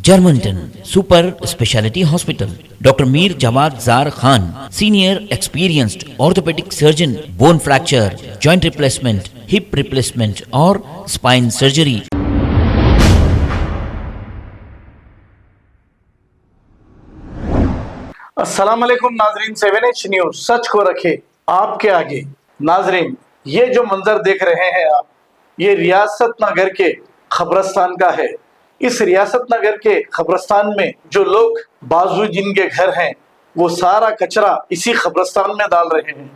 Germanton super speciality hospital, doctor Mir Jawad Jar Khan, senior experienced orthopaedic surgeon, bone fracture, joint replacement, hip replacement और spine surgery. अस्सलाम वालेकुम नाजरीन, 7H news सच को रखे आपके आगे। नाजरीन, ये जो मंजर देख रहे हैं आप, ये रियासत नगर के खबरस्तान का है। इस रियासत नगर के खबरस्तान में जो लोग बाजू जिनके घर हैं, वो सारा कचरा इसी खबरस्तान में डाल रहे हैं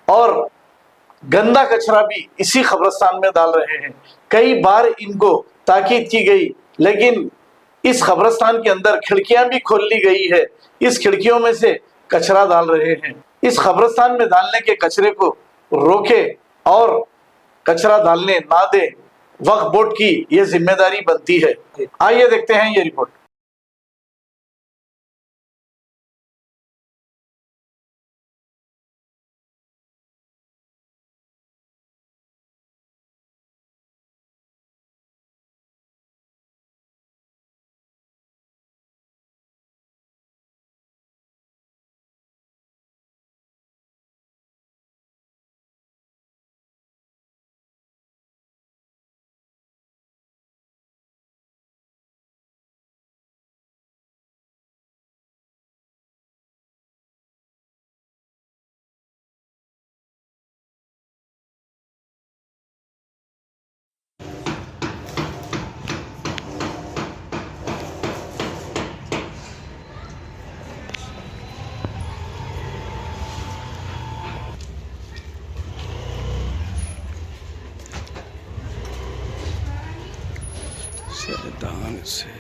और गंदा कचरा भी इसी खबरस्तान में डाल रहे हैं। कई बार इनको ताकीद की गई, लेकिन इस खबरस्तान के अंदर खिड़कियां भी खोल ली गई है। इस खिड़कियों में से कचरा डाल रहे हैं। इस खबरस्तान में डालने के कचरे को रोके और कचरा डालने ना दे, वक्फ बोर्ड की ये जिम्मेदारी बनती है। आइए देखते हैं ये रिपोर्ट। सरदान से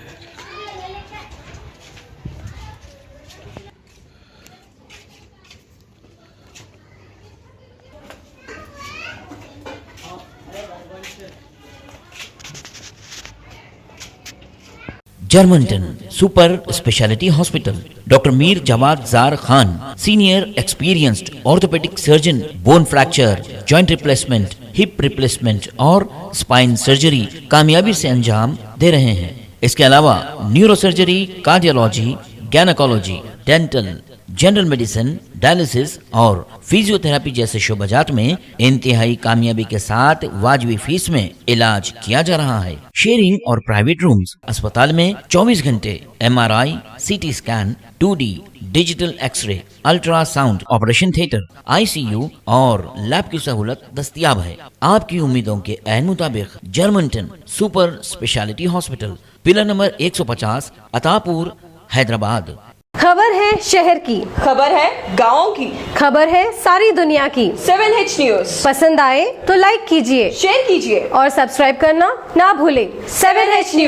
Germanten super speciality hospital, doctor Mir Jawad Jar Khan, senior experienced orthopaedic surgeon, bone fracture, joint replacement, hip replacement और स्पाइन सर्जरी कामयाबी से अंजाम दे रहे हैं। इसके अलावा neuro surgery, cardiology, gynaecology, dental, general medicine, dialysis और फिजियोथेरेपी जैसे शोबाजात में इंतहाई कामयाबी के साथ वाजिबी फीस में इलाज किया जा रहा है। शेयरिंग और प्राइवेट रूम्स, अस्पताल में 24 घंटे MRI, CT scan, 2D digital x ray, ultrasound, operation theatre, ICU और लैब की सहूलत दस्तयाब है। आपकी उम्मीदों के ऐन मुताबिक Germanten super speciality hospital, pillar number 150, Attapur, Hyderabad. खबर है शहर की, खबर है गाँव की, खबर है सारी दुनिया की। 7H न्यूज पसंद आए तो लाइक कीजिए, शेयर कीजिए और सब्सक्राइब करना ना भूलें। 7H news.